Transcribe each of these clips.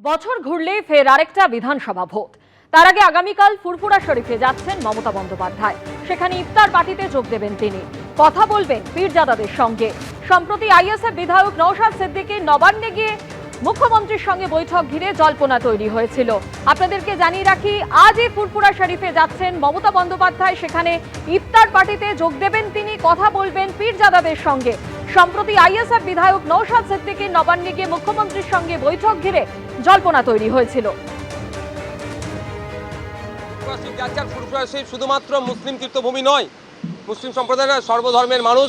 বছর ঘুরলেই ফের আরেকটা বিধানসভা ভোট। তার আগে আগামীকাল ফুরফুরা শরীফে যাচ্ছেন মমতা বন্দ্যোপাধ্যায়। সেখানে ইফতার পার্টিতে যোগ দেবেন তিনি, কথা বলবেন পীরজাদাদের সঙ্গে। সম্প্রতি আইএসএফ বিধায়ক নওশাদ সিদ্দিকীর নবান্নে গিয়ে মুখ্যমন্ত্রীর সঙ্গে বৈঠক ঘিরে জল্পনা তৈরি হয়েছিল। আপনাদেরকে জানিয়ে রাখি, আজই ফুরফুরা শরীফে যাচ্ছেন মমতা বন্দ্যোপাধ্যায়। সেখানে ইফতার পার্টিতে যোগ দেবেন তিনি, কথা বলবেন পীরজাদাদের সঙ্গে। সম্প্রতি আইএসএফ বিধায়ক নওশাদ সিদ্দিকীর নবান্নে গিয়ে মুখ্যমন্ত্রীর সঙ্গে বৈঠক ঘিরে জল্পনা তৈরি হয়েছিল। ফুরফুরা শরীফ শুধুমাত্র মুসলিম তীর্থভূমি নয়, মুসলিম সম্প্রদায়ের সর্বধর্মের মানুষ,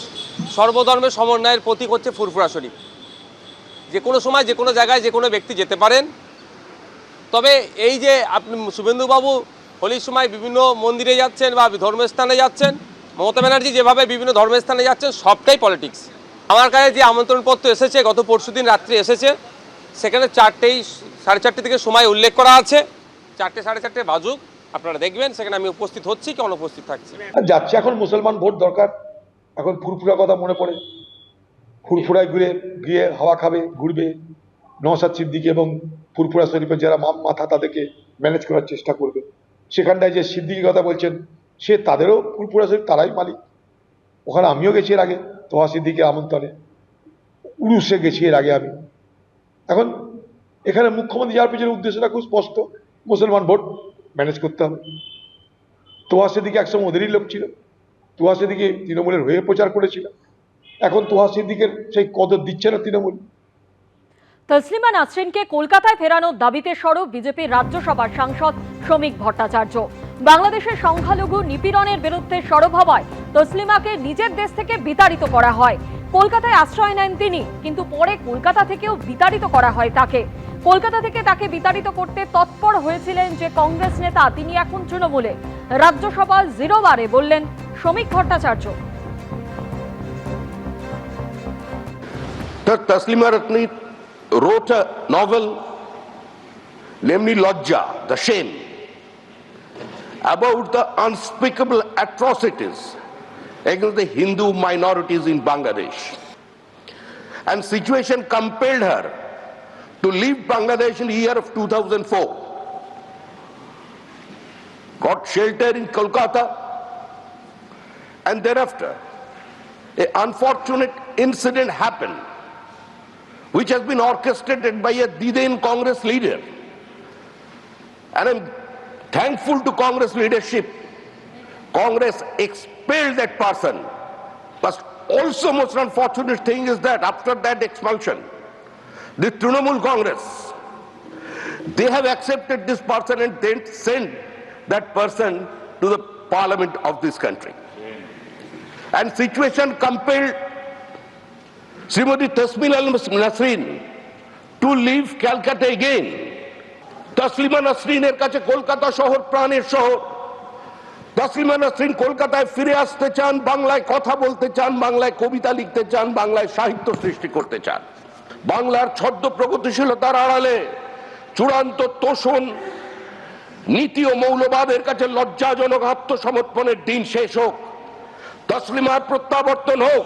সর্বধর্মের সমন্বয়ের প্রতীক হচ্ছে ফুরফুরা শরীফ। যে কোনো সময় যে কোনো জায়গায় যে কোনো ব্যক্তি যেতে পারেন। তবে এই যে আপনি শুভেন্দুবাবু হোলির সময় বিভিন্ন মন্দিরে যাচ্ছেন বা ধর্মস্থানে যাচ্ছেন, মমতা ব্যানার্জি যেভাবে বিভিন্ন ধর্মস্থানে যাচ্ছেন, সবটাই পলিটিক্স। আমার কাছে যে আমন্ত্রণপত্র এসেছে, গত পরশুদিন রাত্রে এসেছে, সেখানে 4:30 থেকে সময় উল্লেখ করা আছে। 4টে 4:30 বাজুক, আপনারা দেখবেন সেখানে আমি উপস্থিত হচ্ছি কি অনুপস্থিত থাকছি। যাচ্ছে এখন মুসলমান ভোট দরকার, এখন ফুরফুরা কথা মনে পড়ে। ফুরফুরায় গিয়ে হাওয়া খাবে, ঘুরবে। নওশাদ সিদ্দিকী এবং ফুরফুরা শরীফের যারা মাথা তাদেরকে ম্যানেজ করার চেষ্টা করবে। সেখানটায় যে সিদ্দিকী কথা বলছেন, সে তাদেরও ফুরফুরা শরীফ তারাই মালিক। ওখানে আমিও গেছি এর আগে তোহা সিদ্দিকীর আমন্ত্রণে, উরুসে গেছি এর আগে আমি। এখন এখানে মুখ্যমন্ত্রী যাওয়ার পিছনে উদ্দেশ্যটা খুব স্পষ্ট, মুসলমান ভোট ম্যানেজ করতে হবে। তোহা সিদ্দিকী একসময় ওদেরই লোক ছিল, তোহা সিদ্দিকী তৃণমূলের হয়ে প্রচার করেছিল। এখন তোহা সিদ্দিকের সেই কদর দিচ্ছে না তৃণমূল। তসলিমা নাসরিনকে কলকাতায় ফেরানোর দাবিতে সরব বিজেপির রাজ্যসভার সাংসদ শ্রমিক ভট্টাচার্য। বাংলাদেশের সংখ্যালঘু নিপীড়নের বিরুদ্ধে সরব হওয়ায় তসলিমাকে নিজের দেশ থেকে বিতাড়িত করা হয়। কলকাতায় আশ্রয় নেন তিনি, কিন্তু পরে কলকাতা থেকেও বিতাড়িত করা হয় তাকে। কলকাতা থেকে তাকে বিতাড়িত করতে তৎপর হয়েছিলেন যে কংগ্রেস নেতা, তিনি এখন তৃণমূলে। রাজ্যসভা 0 বারে বললেন শ্রমিক Bhattacharya. Taslima Ratni wrote a novel, namely Lajja, The Shame, about the unspeakable atrocities against the Hindu minorities in Bangladesh. And situation compelled her to leave Bangladesh in the year of 2004. Got shelter in Kolkata, and thereafter an unfortunate incident happened, which has been orchestrated by a then Congress leader. And I'm thankful to Congress leadership. Congress expelled that person. But also most unfortunate thing is that after that expulsion, the Trinamool Congress, they have accepted this person and then sent that person to the parliament of this country. And situation compelled Srimati Taslima Nasrin to leave Calcutta again. Taslima Nasriনের কাছে কলকাতা শহর প্রাণের শহর। তাসলিমা নাসরিন কলকাতায় ফিরে আসতে চান, বাংলায় কথা বলতে চান, বাংলায় কবিতা লিখতে চান, বাংলায় সাহিত্য সৃষ্টি করতে চান। বাংলার ছদ্ম প্রগতিশীলতার আড়ালে চূড়ান্ত তোষণ নীতি ও মৌলবাদের কাছে লজ্জাজনক আত্মসমর্পণের দিন শেষ হোক, তাসলিমার প্রত্যাবর্তন হোক।